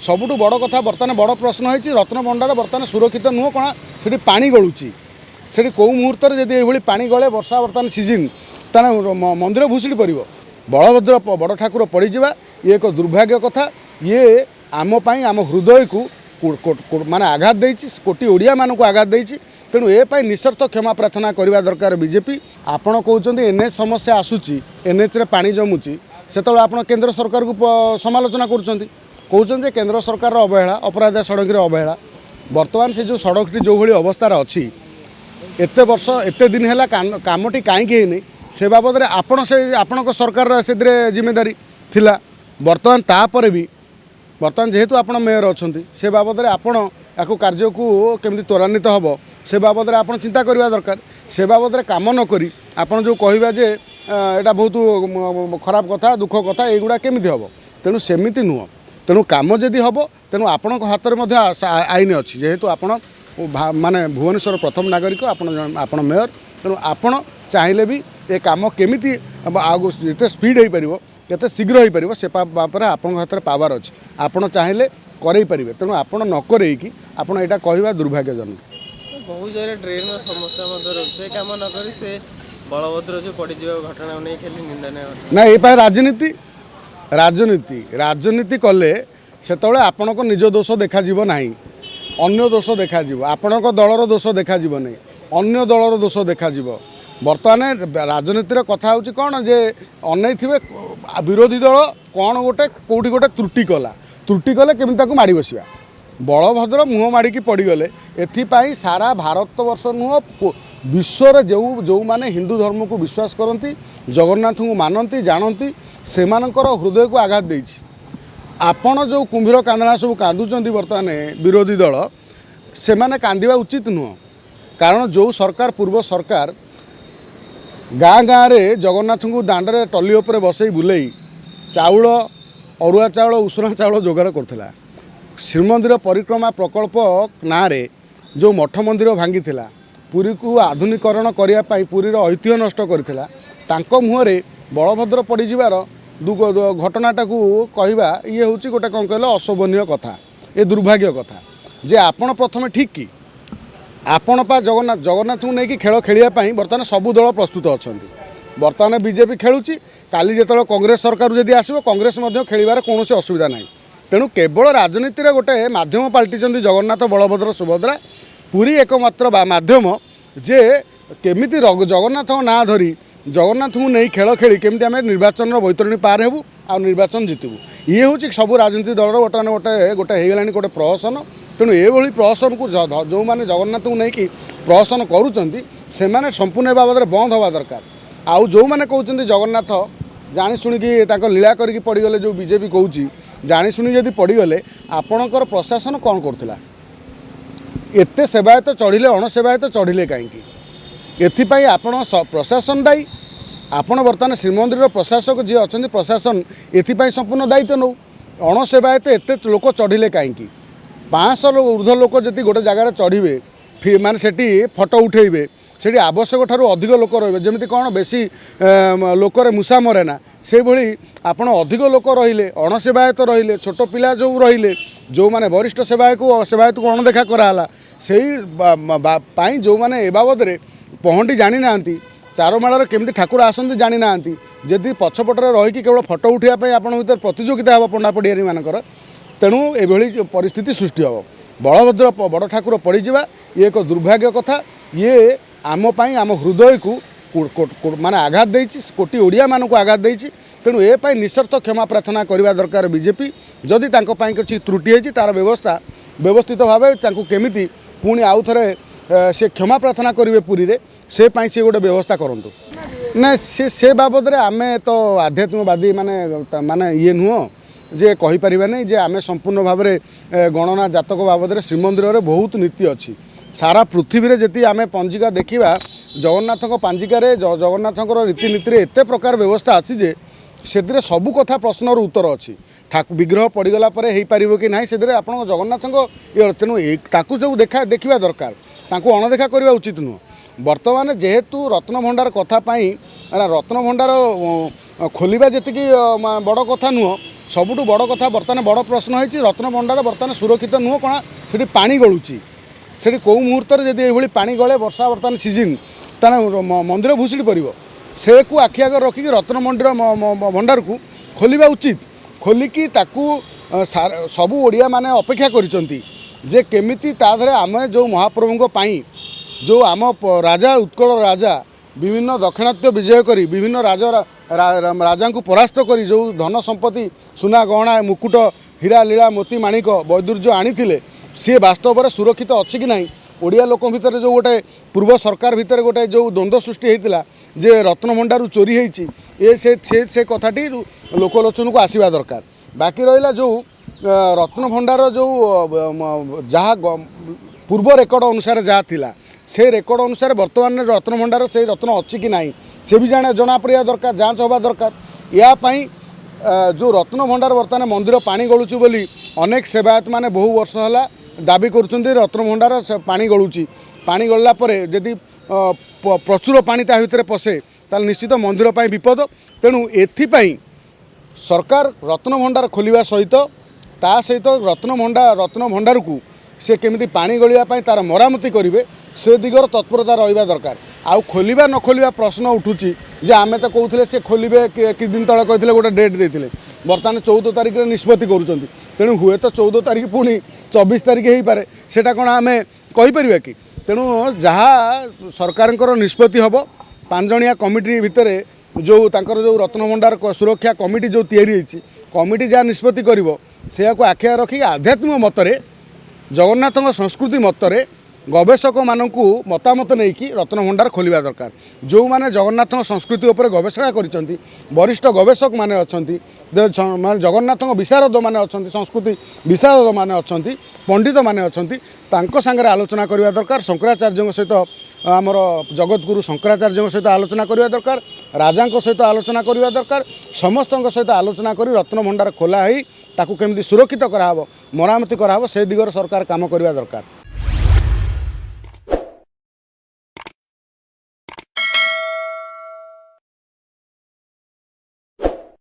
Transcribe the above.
सबुठ बड़ कथा बर्तमान बड़ प्रश्न होती रत्नभंडार बर्तमान सुरक्षित नुह कौन से पा गलुची से कौ मुहूर्त जब ये पा गले वर्षा बर्तमान सीजन ताने मंदिर भूषुड़ी पड़ बलभद्र बड़ ठाकुर पड़जा ये एक दुर्भाग्य कथा ये आम आम हृदय को माने आघात देछि कोटी ओडिया मानक आघात देछि तेणु ए निसर्थ क्षमा प्रार्थना करने दरकार बीजेपी आपण कहते एनएच समस्या आसूची एनएच रे पानी जमुची से आप केंद्र सरकार को समालोचना कहते केंद्र सरकार अवहेला अपराध सड़क अवहेला बर्तमान से जो सड़कटी जो भाई अवस्था अच्छी एत वर्ष एत दिन है कामटी कहीं से बाबद आपण सरकार से जिम्मेदारी थिला बर्तमान तापर भी बर्तमान जेहेतु आप मेयर अच्छा से बाबद आपण या कार्य को केमती त्वरान्वित हम से बाबद आप चिंता करवा दरकार से बाबद काम नक आपड़ जो कहवा जे यहाँ बहुत खराब कथा दुख कथा युवा केमी हम तेणु सेमती नुह तेणु कम जदि हम तेणु आपण हाथ में आईन अच्छी जेहेतु आपण माने भुवनेश्वर प्रथम नागरिक आपण मेयर तेणु आपण चाहिए भी ये कम केमी जिते स्पीड हो पार केते शीघ्र हो पार से आपण हाथ में पावर अच्छी आपण चाहिए करई पारे तेणु आपण न करैकी आपण यहाँ कहवा दुर्भाग्यजनक बहुत जगह ड्रेन समस्या रोषे कम न कर से बलभद्र जो पड़ घटना नहीं खाली निंदा ना ये राजनीति राजनीति राजनीति कले से आपण को निज दोष देखा ना अन्य दोष देखा आपण दलर दोष देखा नहीं अन्य दलर दोष देखा बर्तमान राजनीतिर कथा हूँ कौन जे अनै थे विरोधी दल कौन गोटे कौटी गोटे त्रुटि कले केमी माड़ी बसवा बलभद्र मुह माड़िकी पड़गले एथिपाई सारा भारत वर्ष नुह विश्वर जो जो माने हिंदू धर्म को विश्वास करती जगन्नाथ को मानती जानती से हृदय को आघात देछि आपण जो कुंभीर कांदना सब कांदुचंती बर्तमान विरोधी दल से माने कांदिबा उचित नुह कारण जो सरकार पूर्व सरकार गाँ गाँव में जगन्नाथ को दांडे टली उपर बसई बुले चाउल अरुआ चाउल उसुना चाउल जोगाड़ करथिला श्रीमंदिर परिक्रमा प्रकल्प ना जो मठ मंदिर भांगी पुरी को आधुनिकरण करने पुरीर ऐतिह्य नष्ट करता मुहर बलभद्र पड़ीजार घटनाटा को कहवा ये हूँ गोटे कौन कहल अशोभनीय कथा ये दुर्भाग्य कथा जे आपण प्रथम ठीक कि आपण पा जगन्नाथ जगन्नाथ को लेकिन खेल खेलने बर्तमान सबू दल प्रस्तुत अच्छा बर्तमान बीजेपी खेलुची काली जो कांग्रेस सरकार जदि आसो कांग्रेस खेलार कौन असुविधा ना तेणु केवल राजनीति गोटे मध्यम पलटि जगन्नाथ बलभद्र सुभद्रा पुरी एकमात्र माध्यम जे केमिति जगन्नाथ ना धरी जगन्नाथ को नहीं खेल खेली केमिति आम निर्वाचन बैतरणी पार हेबू आ निर्वाचन जितबू ये हूँ सब राजनीति दल गोटे गोटे गोटे होगा गोटे प्रहसन तेणु ये प्रहसन को जो मैंने जगन्नाथ को लेकिन प्रहसन करुँच से संपूर्ण बाबद बंद हवा दरकार आउ जो मैंने कहते जगन्नाथ जानी शुणिकी लीला करके पड़गले जो बीजेपी कौची जानी शुणी जदि पड़गले आपणकर प्रशासन कौन करथिला एते सेवायत चढ़िले अणसेवायत चढ़िले कहीं एथिपाई आपण प्रशासन दायी आपण बर्तमान श्रीमंदिर प्रशासक जी अच्छा प्रशासन एथिपाई संपूर्ण दायित्व नौ अणसेवायत एते लोक चढ़िले कहीं 500 ऊर्ध्व लोक जदि गोटे जगार चढ़े माने सेठी फोटो उठेबे से आवश्यक ठारू अधिक लोक रे जमी कौन बेसी लोकरे मूषा मरे ना से भली आपण अधिक लोक रहिले अणसेवायत रहिले छोट पिला जो रहिले जो माने वरिष्ठ सेवायत को अणदेखा कराला से जो माने ए बाबद पहंटी जानी ना चारमाड़ केमती ठाकुर आसती जानी ना जदि पछपटे रहीकि केवल फोटो उठाइवाई आप प्रतियोगिता हम पंडा पड़ियारी मानकर तेणु ये परिस्थिति सृष्टि हम बलभद्र बड़ ठाकुर पड़ीजा ये एक दुर्भाग्य कथा ये आम आम हृदय को माने आघात देछि कोटी ओडिया मानक आघात देछि तेणु ए निसर्थ क्षमा प्रार्थना करने दरकार बीजेपी जदि किसी त्रुटि होती तार व्यवस्था व्यवस्थित भाव केमिति पुणी आउ थे से क्षमा प्रार्थना करेंगे पुरी रे से गोटे व्यवस्था करूँ ना से बाबद आम तो आध्यात्मिकवादी माने माने ये नुह जे कहीपर नहीं जे आम संपूर्ण भाव में गणना जातक बाबद श्रीमंदिर में बहुत नीति अच्छी सारा पृथ्वी में जी आम पंजिका देखा जगन्नाथ पांजिकार जगन्नाथ रीतिनीति एत प्रकार व्यवस्था अच्छी जे से सबू कथा प्रश्नर उत्तर अच्छी विग्रह पड़गला हो पार कि ना से आप जगन्नाथ ये तेणु जो देखा दरकार अणदेखा करवा उचित नुह बर्तमान जेहेतु रत्नभंडार कथापाई रत्नभंडार खोलिबा जी बड़ कथा नुह ସବୁଠୁ ବଡ଼ କଥା ବର୍ତ୍ତମାନ ବଡ଼ ପ୍ରଶ୍ନ ହେଇଛି ରତ୍ନଭଣ୍ଡାର ବର୍ତ୍ତମାନ ସୁରକ୍ଷିତ ନୁହଁ କ'ଣ ସେଠି ପାଣି ଗଳୁଛି ସେଠି କେଉଁ ମୁହୂର୍ତ୍ତରେ ଯଦି ଏଇଭଳି ପାଣି ଗଳେ ବର୍ଷା ବର୍ତ୍ତମାନ ସିଜିନ୍ ତାହେଲେ ମନ୍ଦିର ଭୁଷୁଡ଼ି ପଡ଼ିବ ସେକୁ ଆଖି ଆଗରେ ରଖିକି ରତ୍ନମଣ୍ଡିର ଭଣ୍ଡାରକୁ ଖୋଲିବା ଉଚିତ ଖୋଲିକି ତାକୁ ସବୁ ଓଡ଼ିଆ ମାନେ ଅପେକ୍ଷା କରିଛନ୍ତି ଯେ କେମିତି ତା ଦେହରେ ଆମେ ଯେଉଁ ମହାପ୍ରଭୁଙ୍କ ପାଇଁ ଯେଉଁ ଆମ ରାଜା ଉତ୍କଳ ରାଜା ବିଭିନ୍ନ ଦକ୍ଷିଣାତ୍ୟ ବିଜୟ କରି ବିଭିନ୍ନ ରାଜାଙ୍କୁ ପରାସ୍ତ କରି ଯେଉଁ ଧନ ସମ୍ପତ୍ତି ସୁନା ଗହଣା ମୁକୁଟ ହୀରା ଲୀଳା ମୋତି ମାଣିକ ବୈଦୁର୍ଯ୍ୟ ଆଣିଥିଲେ ସିଏ ବାସ୍ତବରେ ସୁରକ୍ଷିତ ଅଛି କି ନାହିଁ ଓଡ଼ିଆ ଲୋକଙ୍କ ଭିତରେ ଯେଉଁ ଗୋଟେ ପୂର୍ବ ସରକାର ଭିତରେ ଗୋଟେ ଯେଉଁ ଦ୍ୱନ୍ଦ୍ୱ ସୃଷ୍ଟି ହେଇଥିଲା ଯେ ରତ୍ନଭଣ୍ଡାରରୁ ଚୋରି ହେଇଛି ସେ କଥାଟି ଲୋକଲୋଚନକୁ ଆସିବା ଦରକାର ବାକି ରହିଲା ଯେଉଁ ରତ୍ନଭଣ୍ଡାର ଯେଉଁ ଯାହା ପୂର୍ବ ରେକର୍ଡ଼ ଅନୁସାରେ ଯାହା ଥିଲା ସେ ରେକର୍ଡ଼ ଅନୁସାରେ ବର୍ତ୍ତମାନ ରତ୍ନଭଣ୍ଡାର ସେଇ ରତ୍ନ ଅଛି କି ନାହିଁ ସେ ବି ଜଣାପଡ଼ିବା ଦରକାର ଯାଞ୍ଚ ହେବା ଦରକାର ୟା ପାଇଁ ଯେଉଁ ରତ୍ନଭଣ୍ଡାର ବର୍ତ୍ତମାନ ମନ୍ଦିର ପାଣି ଗଳୁଛି ବୋଲି ଅନେକ ସେବାୟତ ମାନେ ବହୁ ବର୍ଷ ହେଲା ଦାବି କରୁଛନ୍ତି ରତ୍ନଭଣ୍ଡାର ପାଣି ଗଳୁଛି ପାଣି ଗଳିଲା ପରେ ଯଦି ପ୍ରଚୁର ପାଣି ତା ଭିତରେ ପଶେ ତାହେଲେ ନିଶ୍ଚିତ ମନ୍ଦିର ପାଇଁ ବିପଦ ତେଣୁ ଏଥିପାଇଁ ସରକାର ରତ୍ନଭଣ୍ଡାର ଖୋଲିବା ସହିତ ତା ସହିତ ରତ୍ନଭଣ୍ଡାରକୁ ସେ କେମିତି ପାଣି ଗଳିବା ପାଇଁ ତାର ମରାମତି କରିବେ ସେ ଦିଗର ତତ୍ପରତା ରହିବା ଦରକାର ଆଉ ଖୋଲିବା ନ ଖୋଲିବା ପ୍ରଶ୍ନ ଉଠୁଛି ଯେ ଆମେ ତ କହୁଥିଲେ ସେ ଖୋଲିବେ କିଛି ଦିନ ତଳେ କହିଥିଲେ ଗୋଟେ ଡେଟ୍ ଦେଇଥିଲେ ବର୍ତ୍ତମାନ 14 ତାରିଖରେ ନିଷ୍ପତ୍ତି କରୁଛନ୍ତି ତେଣୁ ହୁଏତ 14 ତାରିଖ ପୁଣି 24 ତାରିଖ ହେଇପାରେ ସେଇଟା କ'ଣ ଆମେ କହିପାରିବା କି ତେଣୁ ଯାହା ସରକାରଙ୍କର ନିଷ୍ପତ୍ତି ହେବ 5 ଜଣିଆ କମିଟି ଭିତରେ ଯେଉଁ ତାଙ୍କର ଯେଉଁ ରତ୍ନଭଣ୍ଡାର ସୁରକ୍ଷା କମିଟି ଯେଉଁ ତିଆରି ହେଇଛି କମିଟି ଯାହା ନିଷ୍ପତ୍ତି କରିବ ସେଇଆକୁ ଆଖିଆ ରଖିକି ଆଧ୍ୟାତ୍ମିକ ମତରେ ଜଗନ୍ନାଥଙ୍କ ସଂସ୍କୃତି ମତରେ ଗବେଷକମାନଙ୍କୁ ମତାମତ ନେଇକି ରତ୍ନଭଣ୍ଡାର ଖୋଲିବା ଦରକାର ଯେଉଁମାନେ ଜଗନ୍ନାଥଙ୍କ ସଂସ୍କୃତି ଉପରେ ଗବେଷଣା କରିଛନ୍ତି ବରିଷ୍ଠ ଗବେଷକମାନେ ଅଛନ୍ତି ଜଗନ୍ନାଥଙ୍କ ବିଶାରଦମାନେ ଅଛନ୍ତି ସଂସ୍କୃତି ବିଶାରଦମାନେ ଅଛନ୍ତି ପଣ୍ଡିତମାନେ ଅଛନ୍ତି ତାଙ୍କ ସାଙ୍ଗରେ ଆଲୋଚନା କରିବା ଦରକାର ଶଙ୍କରାଚାର୍ଯ୍ୟଙ୍କ ସହିତ ଆମର ଜଗତଗୁରୁ ଶଙ୍କରାଚାର୍ଯ୍ୟଙ୍କ ସହିତ ଆଲୋଚନା କରିବା ଦରକାର ରାଜାଙ୍କ ସହିତ ଆଲୋଚନା କରିବା ଦରକାର ସମସ୍ତଙ୍କ ସହିତ ଆଲୋଚନା କରି ରତ୍ନଭଣ୍ଡାର ଖୋଲା ହେଇ ତାକୁ କେମିତି ସୁରକ୍ଷିତ କରାହେବ ମରାମତି କରାହେବ ସେ ଦିଗରେ ସରକାର କାମ କରିବା ଦରକାର